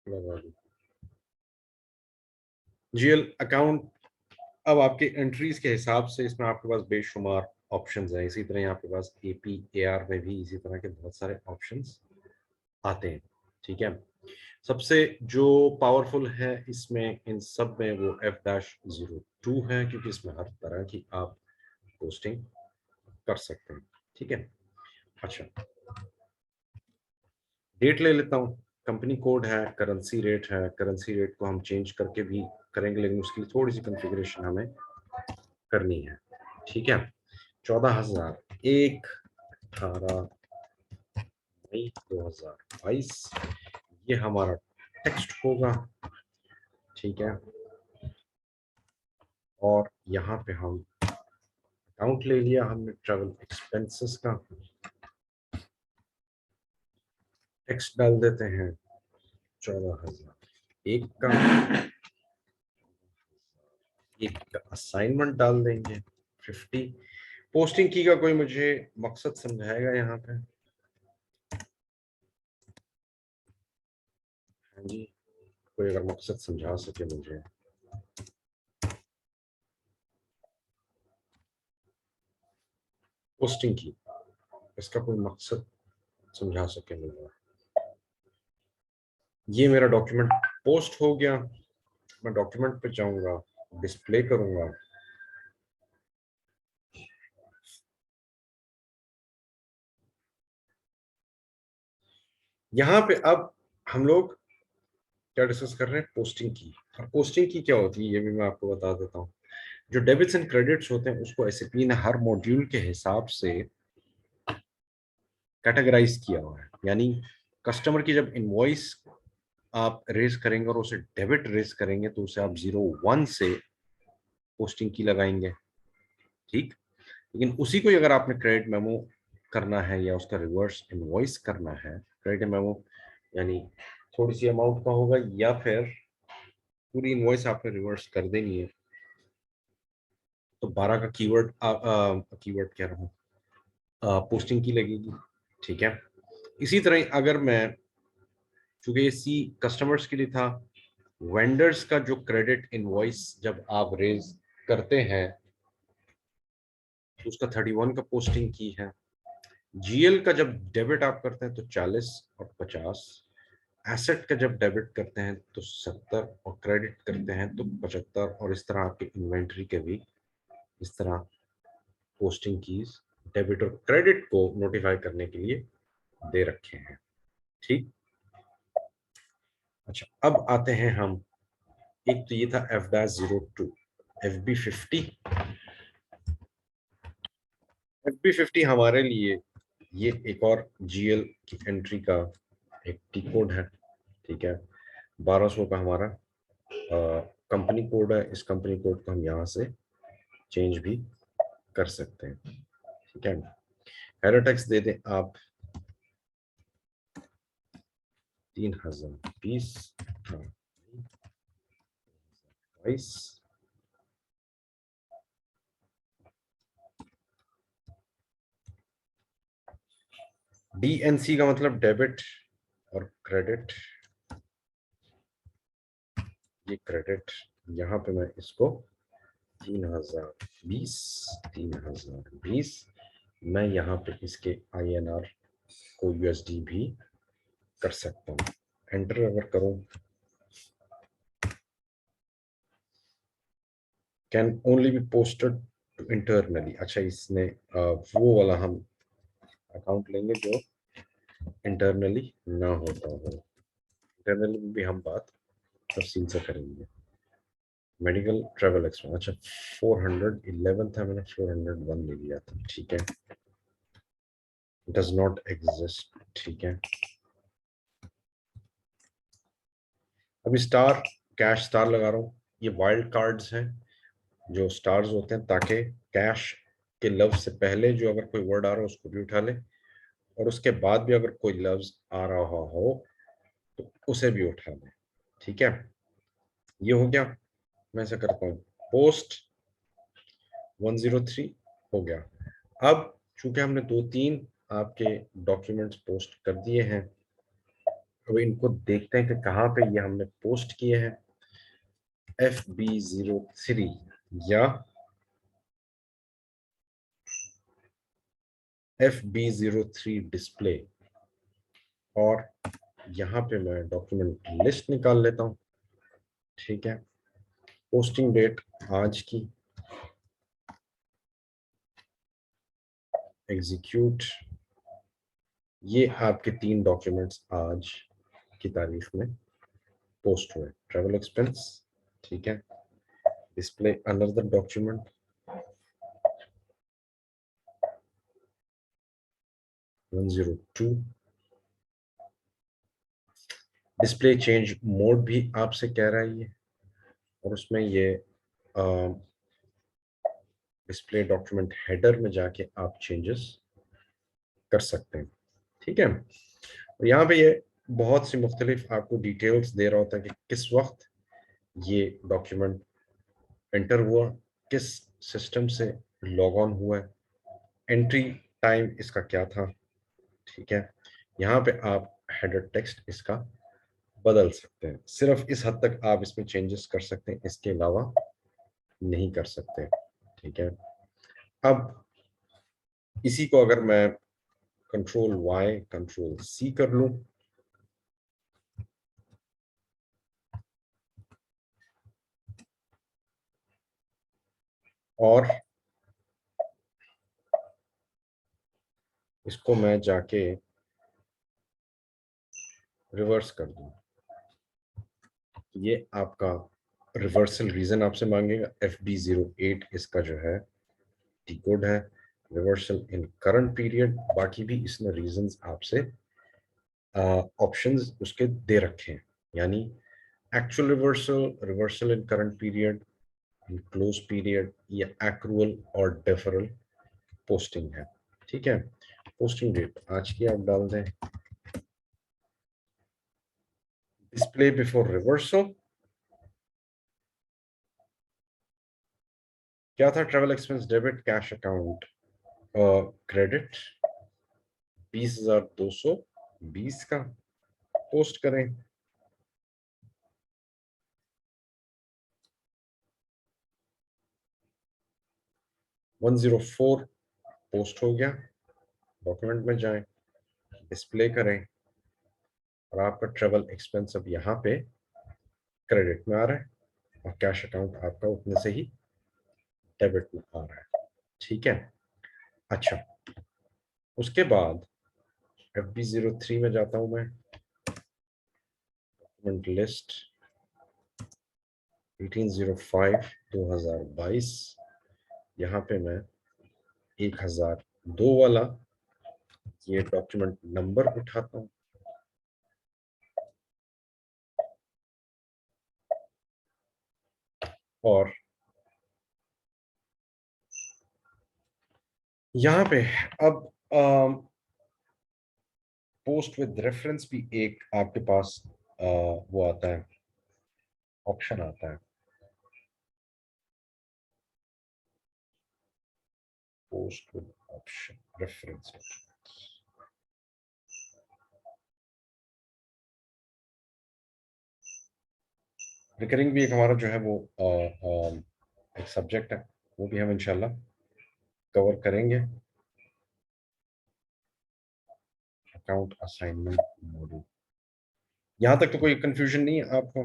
लगा दी। GL account, अब आपके एंट्रीज के हिसाब से इसमें आपके पास बेशुमार ऑप्शंस हैं। इसी तरह आपके पास एपी एआर में भी इसी तरह के बहुत सारे ऑप्शंस आते हैं। ठीक है, सबसे जो पावरफुल है इसमें इन सब में वो F-02 है, क्योंकि इसमें हर तरह की आप पोस्टिंग कर सकते हैं। ठीक है, अच्छा डेट ले लेता हूँ। कंपनी कोड है, करेंसी रेट है। करेंसी रेट को हम चेंज करके भी करेंगे, लेकिन उसके लिए थोड़ी सी कॉन्फ़िगरेशन हमें करनी है। ठीक है, 14,001 18 मई 2022 ये हमारा टेक्स्ट होगा। ठीक है, और यहाँ पे हम अकाउंट ले लिया हमने ट्रैवल एक्सपेंसेस का, टेक्स्ट डाल देते हैं 14,001 का, एक का असाइनमेंट डाल देंगे 50। पोस्टिंग की का कोई मुझे मकसद समझाएगा यहाँ पे? हाँ जी, कोई अगर मकसद समझा सके मुझे। पोस्टिंग की इसका कोई मकसद समझा सके मुझे। ये मेरा डॉक्यूमेंट पोस्ट हो गया, मैं डॉक्यूमेंट पे जाऊंगा, डिस्प्ले करूंगा। यहाँ पे अब हम लोग क्या डिस्कस कर रहे हैं? पोस्टिंग की। और पोस्टिंग की क्या होती है ये भी मैं आपको बता देता हूँ। जो डेबिट्स एंड क्रेडिट्स होते हैं उसको एसएपी ने हर मॉड्यूल के हिसाब से कैटेगराइज किया हुआ है। यानी कस्टमर की जब इनवॉइस आप रेज करेंगे और उसे डेबिट रेज करेंगे तो उसे आप 01 से पोस्टिंग की लगाएंगे। ठीक, लेकिन उसी को अगर आपने क्रेडिट मेमो करना है या उसका रिवर्स इनवॉइस करना है, क्रेडिट मेमो यानी थोड़ी सी अमाउंट का होगा या फिर पूरी इनवॉइस आपने रिवर्स कर देनी है, तो 12 का कीवर्ड कीवर्ड कह रहा हूँ, पोस्टिंग की लगेगी। ठीक है, इसी तरह अगर मैं, चूंकि ये सी कस्टमर्स के लिए था, वेंडर्स का जो क्रेडिट इनवॉइस जब आप रेज करते हैं तो उसका 31 का पोस्टिंग की है। जीएल का जब डेबिट आप करते हैं तो 40 और 50, एसेट का जब डेबिट करते हैं तो 70 और क्रेडिट करते हैं तो 75, और इस तरह आपके इन्वेंट्री के भी इस तरह पोस्टिंग कीज डेबिट और क्रेडिट को नोटिफाई करने के लिए दे रखे हैं। ठीक, अच्छा अब आते हैं हम, एक तो ये था F-02, FB50। FB50 हमारे लिए ये एक और जीएल की एंट्री का एक टी कोड है। ठीक है, 1200 का हमारा कंपनी कोड है। इस कंपनी कोड को हम यहाँ से चेंज भी कर सकते हैं। ठीक है, हेडर टेक्स्ट दे दें आप 3020 22। डीएनसी का मतलब डेबिट और क्रेडिट, ये क्रेडिट, यहाँ पे मैं इसको 3020 3020, मैं यहाँ पे इसके INR को USD भी कर सकता हूँ। एंटर अगर करूँ, can only be posted to internally. अच्छा, इसने वो वाला हम अकाउंट लेंगे जो इंटरनली ना होता हो। इंटरनली में भी हम बात तफसील से करेंगे। मेडिकल ट्रैवल एक्सपेंस, अच्छा 411 था, मैंने 401 ले लिया था। ठीक है, डज नॉट एग्जिस्ट। ठीक है, अभी स्टार, कैश स्टार लगा रहा हूँ। ये वाइल्ड कार्ड्स हैं जो स्टार्स होते हैं, ताकि कैश के लफ्ज से पहले जो अगर कोई वर्ड आ रहा हो उसको भी उठा ले, और उसके बाद भी अगर कोई लफ्ज आ रहा हो तो उसे भी उठा ले। ठीक है, ये हो गया। मैं ऐसा करता हूँ, पोस्ट 103 हो गया। अब चूंकि हमने 2-3 आपके डॉक्यूमेंट्स पोस्ट कर दिए हैं, अब इनको देखते हैं कि कहाँ पे ये हमने पोस्ट किए हैं। FB03 या FB03 डिस्प्ले, और यहाँ पे मैं डॉक्यूमेंट लिस्ट निकाल लेता हूँ। ठीक है, पोस्टिंग डेट आज की, एग्जीक्यूट, ये आपके 3 डॉक्यूमेंट्स आज की तारीख में पोस्ट हुए। ट्रैवल एक्सपेंस, ठीक है, display another document 102, display change mode भी आपसे कह रहा है ये, और उसमें ये डिस्प्ले डॉक्यूमेंट हेडर में जाके आप चेंजेस कर सकते हैं। ठीक है, और यहाँ पे ये बहुत सी मुख्तलिफ आपको डिटेल्स दे रहा होता है कि किस वक्त ये डॉक्यूमेंट एंटर हुआ, किस सिस्टम से लॉग ऑन हुआ है, एंट्री टाइम इसका क्या था। ठीक है, यहाँ पे आप हेडर टेक्स्ट इसका बदल सकते हैं, सिर्फ इस हद तक आप इसमें चेंजेस कर सकते हैं, इसके अलावा नहीं कर सकते। ठीक है, अब इसी को अगर मैं Ctrl+Y Ctrl+C कर लूं, और इसको मैं जाके रिवर्स कर दूं, ये आपका रिवर्सल रीजन आपसे मांगेगा। FB08 इसका जो है टी कोड है, रिवर्सल इन करंट पीरियड, बाकी भी इसने रीजंस आपसे ऑप्शंस उसके दे रखे हैं, यानी actual reversal, reversal in current period, in close period, या एक्रूअल और डेफरल पोस्टिंग है। ठीक है, पोस्टिंग डेट आज की आप डाल दें, डिस्प्ले बिफोर रिवर्सल क्या था, travel expense debit, cash account credit 20,220 का पोस्ट करें। 104 पोस्ट हो गया, डॉक्यूमेंट में जाएं, डिस्प्ले करें, और आपका ट्रेवल एक्सपेंस अब यहाँ पे क्रेडिट में आ रहा है, और कैश अकाउंट आपका उतने से ही डेबिट में आ रहा है। ठीक है, अच्छा, उसके बाद FB03 में जाता हूं मैं, डॉक्यूमेंट लिस्ट 1805/2022, यहाँ पे मैं 1002 वाला ये डॉक्यूमेंट नंबर उठाता हूँ, और यहाँ पे अब पोस्ट विद रेफरेंस भी एक आपके पास वो आता है, ऑप्शन आता है, post with option reference. Recurring भी एक हमारा जो है वो एक सब्जेक्ट है, वो भी हम इंशाल्लाह कवर करेंगे। अकाउंट असाइनमेंट मॉड्यूल, यहाँ तक तो कोई कंफ्यूजन नहीं है आपको?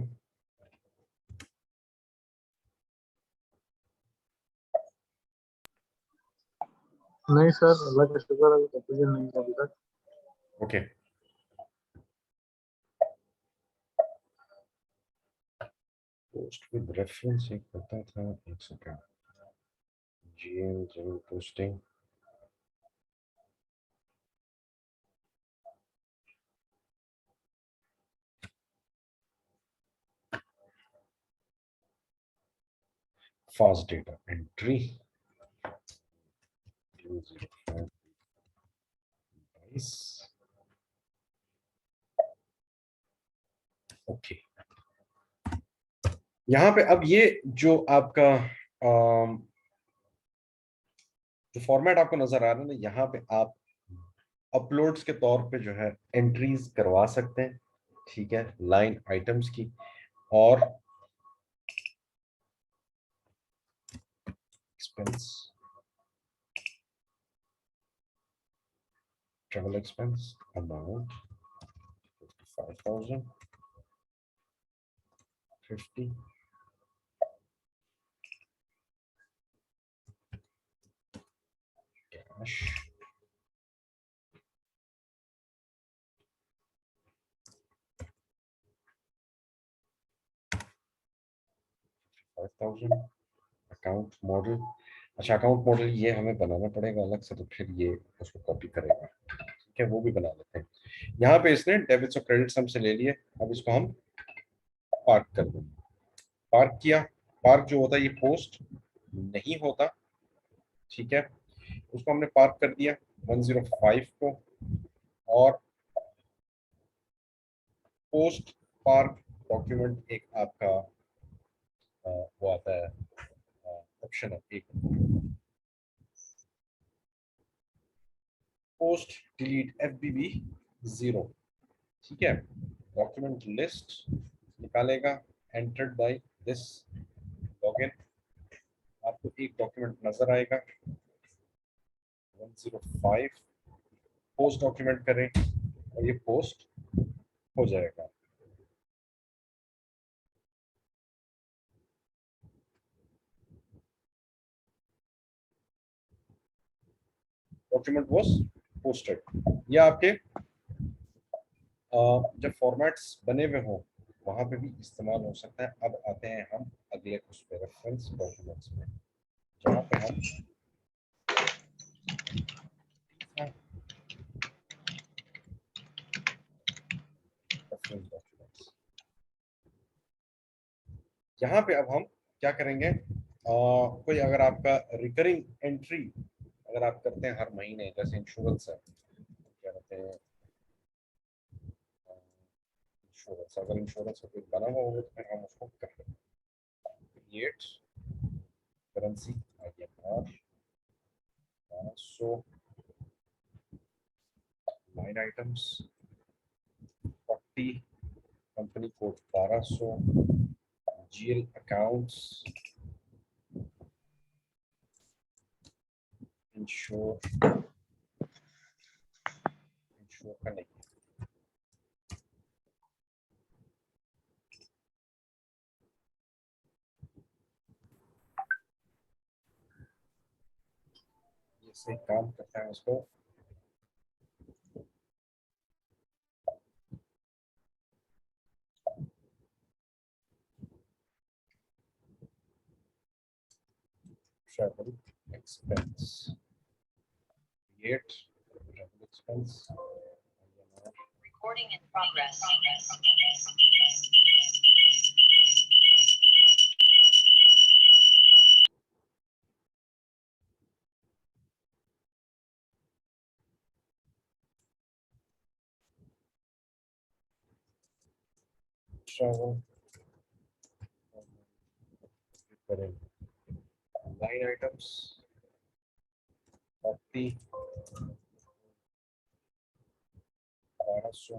नहीं सर, अल्लाह का शुक्र है, कंफ्यूजन नहीं है अभी तक। ओके, पोस्ट विद रेफरेंस एक पता था, एक second, GM general posting, fast data entry 205/22। Okay, यहाँ पे अब ये जो आपका जो फॉर्मेट आपको नजर आ रहा है ना, यहाँ पे आप अपलोड्स के तौर पे जो है एंट्रीज करवा सकते हैं, ठीक है, लाइन आइटम्स की, और expense, travel expense amount 55,000, 50, cash, account model. अच्छा, अकाउंट मॉडल ये हमें बनाना पड़ेगा अलग से, तो फिर ये उसको कॉपी करेगा। ठीक है, वो भी बना लेते हैं। यहाँ पे इसने डेबिट्स और क्रेडिट्स हमसे ले लिए, अब इसको हम पार्क कर देंगे। पार्क किया, पार्क जो होता है ये पोस्ट नहीं होता, ठीक है, उसको हमने पार्क कर दिया 105 को, और पोस्ट पार्क डॉक्यूमेंट एक आपका वो आता है, ऑप्शन है एक, पोस्ट डिलीट FBB 0, ठीक है, डॉक्यूमेंट लिस्ट निकालेगा, एंटर्ड बाय दिस लॉगिन, आपको एक डॉक्यूमेंट नजर आएगा 105, पोस्ट डॉक्यूमेंट करें और ये पोस्ट हो जाएगा। Document was posted. ये आपके जब फॉर्मेट्स बने हुए हों वहां पे भी इस्तेमाल हो सकता है। अब आते हैं हम अगले उस पे, रेफरेंस डॉक्यूमेंट्स में, जहाँ पे हम रेफरेंस डॉक्यूमेंट्स, यहाँ पे अब हम क्या करेंगे, कोई अगर आपका रिकरिंग एंट्री अगर आप करते हैं हर महीने, जैसे इंश्योरेंस है, क्या कहते हैं, इंश्योरेंस, अगर इंश्योरेंस का कोई बना हुआ होगा तो फिर हम उसको कर लेंगे। Create currency INR 1200, line items 40, company code 1200, GL accounts, ensure का नहीं, ये सही काम करता है उसको, travel expense, create travel expense, Recording in progress. Travel करें, लाइन आइटम्स 40, 1200,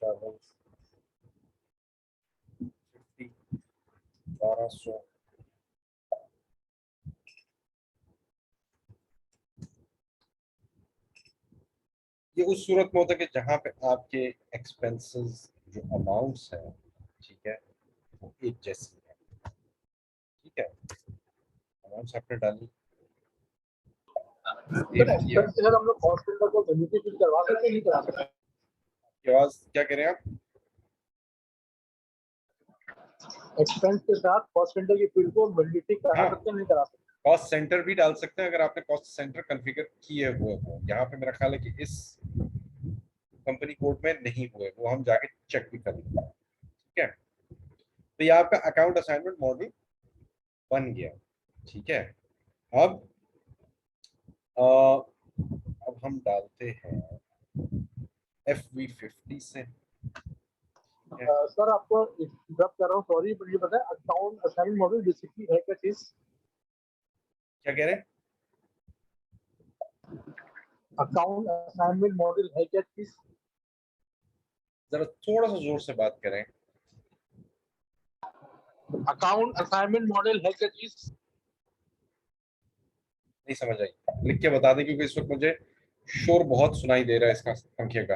ट्रैवल 50, 1200, ये उस सूरत में होता है कि जहाँ पे आपके एक्सपेंसेस जो अमाउंट्स हैं, ठीक है, वो एक जैसी है, ठीक है, अमाउंट्स आपने डाली, सर एक्सपेंस अगर हम लोग कॉस्ट सेंटर को बेनिफिट करवा सकते हैं, नहीं करा सकते? आपकी आवाज क्या कह रहे हैं आप? एक्सपेंस के साथ कॉस्ट सेंटर की फील्ड को बेनिफिट करा हाँ, सकते हैं, नहीं करा सकते? कॉस्ट सेंटर भी डाल सकते हैं अगर आपने कॉस्ट सेंटर कॉन्फ़िगर किए हुए हो। यहाँ पे मेरा ख्याल है कि इस कंपनी कोड में नहीं हुए, वो हम जाके चेक भी कर लेंगे, ठीक है। तो ये आपका अकाउंट असाइनमेंट मॉडल बन गया, ठीक है। अब अब हम डालते हैं FV50 से, सर आपको इंटरप्ट कर रहा हूँ, सॉरी, बट ये पता है अकाउंट असाइनमेंट मॉडल बेसिकली है क्या चीज? क्या कह रहे हैं? अकाउंट असाइनमेंट मॉडल है क्या चीज? जरा थोड़ा सा जोर से बात करें। अकाउंट असाइनमेंट मॉडल है क्या चीज? नहीं समझ आई, लिख के बता दें क्योंकि इस वक्त मुझे शोर बहुत सुनाई दे रहा है इसका पंखे का।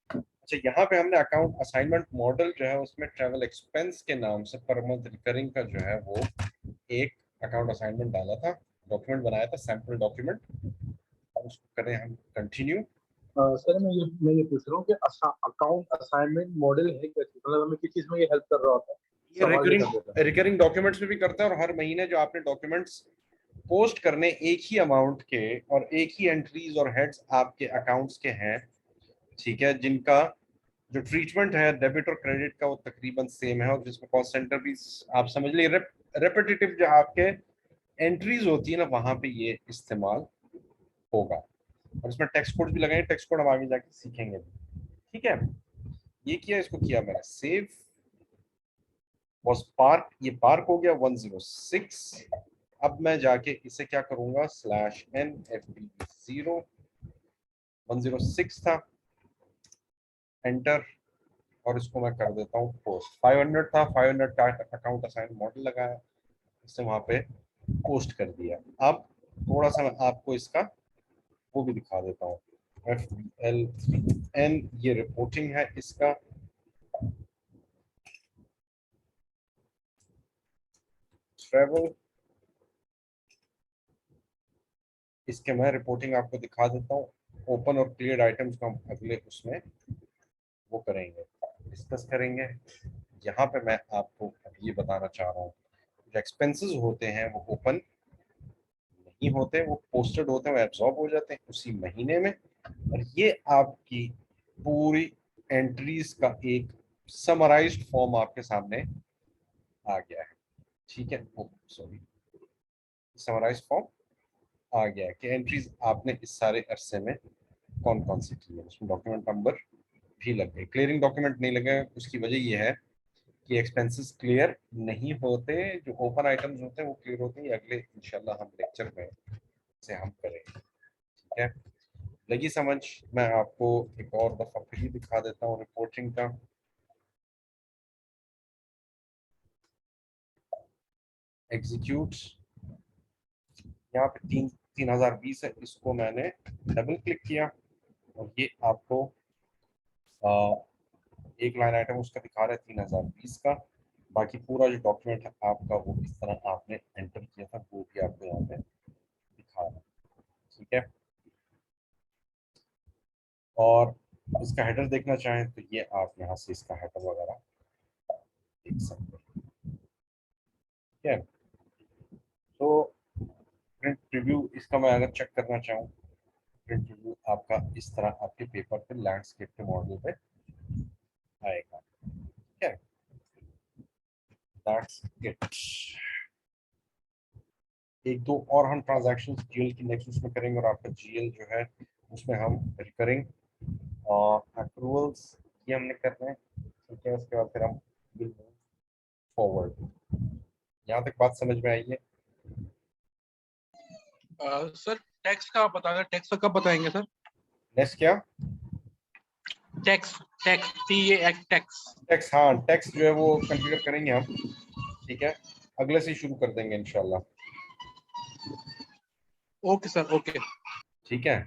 अच्छा, यहाँ पे हमने अकाउंट असाइनमेंट मॉडल जो है उसमें ट्रैवल एक्सपेंस के नाम से पर मंथ रिकरिंग का जो है वो एक अकाउंट असाइनमेंट डाला था, डॉक्यूमेंट बनाया था, सैंपल डॉक्यूमेंट। अब उसको करें हम कंटिन्यू। सर मैं ये पूछ रहा हूँ कि अकाउंट असाइनमेंट मॉडल है क्या चीज, मतलब हमें किस चीज में ये हेल्प कर रहा होता है? ये सवाल ये कर देता है। रिकरिंग डॉक्यूमेंट्स में भी करता है, और हर महीने जो आपने डॉक्यूमेंट्स पोस्ट करने एक ही अमाउंट के और एक ही एंट्रीज और हेड्स आपके अकाउंट्स के हैं, ठीक है, जिनका जो ट्रीटमेंट है डेबिट और क्रेडिट का वो तकरीबन सेम है, और जिसमें कॉस्ट सेंटर भी आप समझ लीजिए रेपिटेटिव जो आपके एंट्रीज होती है ना वहां पे ये इस्तेमाल होगा। और इसमें टेक्स्ट कोड भी लगाए, टेक्स्ट कोड हम आगे जाके सीखेंगे भी। ठीक है, ये किया, इसको किया मैंने सेव, वॉज पार्क, ये पार्क हो गया 106। अब मैं जाके इसे क्या करूंगा, स्लैश एन FB0 106 था, एंटर, और इसको मैं कर देता हूँ पोस्ट। 500 था, 500 का अकाउंट असाइन मॉडल लगाया, इससे वहां पे पोस्ट कर दिया। अब थोड़ा सा मैं आपको इसका वो भी दिखा देता हूँ, FBL3N, ये रिपोर्टिंग है इसका, ट्रेवल, इसके मैं रिपोर्टिंग आपको दिखा देता हूँ। ओपन और क्लियर आइटम्स को हम अगले उसमें वो करेंगे, डिस्कस करेंगे। यहाँ पे मैं आपको ये बताना चाह रहा हूँ, जो एक्सपेंसेस होते हैं वो ओपन नहीं होते, वो पोस्टेड होते हैं, वो एब्जॉर्ब हो जाते हैं उसी महीने में, और ये आपकी पूरी एंट्रीज का एक समराइज्ड फॉर्म आपके सामने आ गया है। ठीक है, सॉरी, समराइज्ड फॉर्म आ गया है कि एंट्रीज आपने इस सारे अरसे में कौन कौन सी की है। उसमें डॉक्यूमेंट नंबर भी लग गए, क्लियरिंग डॉक्यूमेंट नहीं लगे, उसकी वजह यह है कि एक्सपेंसेस क्लियर नहीं होते, जो ओपन आइटम्स होते हैं वो क्लियर होते हैं। अगले इंशाल्लाह हम लेक्चर में से हम करेंगे। ठीक है, लगी समझ? मैं आपको एक और दफा फिर ही दिखा देता हूँ रिपोर्टिंग का। एग्जीक्यूट, यहाँ पे 3020 है, इसको मैंने डबल क्लिक किया और ये आपको एक लाइन आइटम उसका दिखा रहा है 3020 का। बाकी पूरा जो डॉक्यूमेंट है आपका वो इस तरह आपने एंटर किया था वो भी आपको यहाँ पे दिखा रहा है। ठीक है, और इसका हेडर देखना चाहें तो ये आप यहाँ से इसका हेडर वगैरह देख सकते हैं। ठीक है, तो प्रिंट प्रीव्यू इसका मैं अगर चेक करना चाहूँ, प्रिंट प्रीव्यू आपका इस तरह आपके पेपर पे लैंडस्केप के मॉडल पे आएगा। ठीक है, दैट्स इट। एक दो और हम ट्रांजैक्शन जीएल की नेक्स्ट उसमें करेंगे, और आपका जीएल जो है उसमें हम रिकरिंग अप्रूवल्स ये हमने करना है। ठीक है, उसके बाद फिर हम विल मूव फॉरवर्ड। यहाँ तक बात समझ में आई है? सर टैक्स का बताना, टैक्स का कब बताएंगे सर? नेक्स्ट क्या? Tax, tax TAX tax. Tax, हाँ टैक्स जो है वो कॉन्फ़िगर करेंगे हम। ठीक है, अगले से ही शुरू कर देंगे इंशाल्लाह। Okay sir, okay. ठीक है।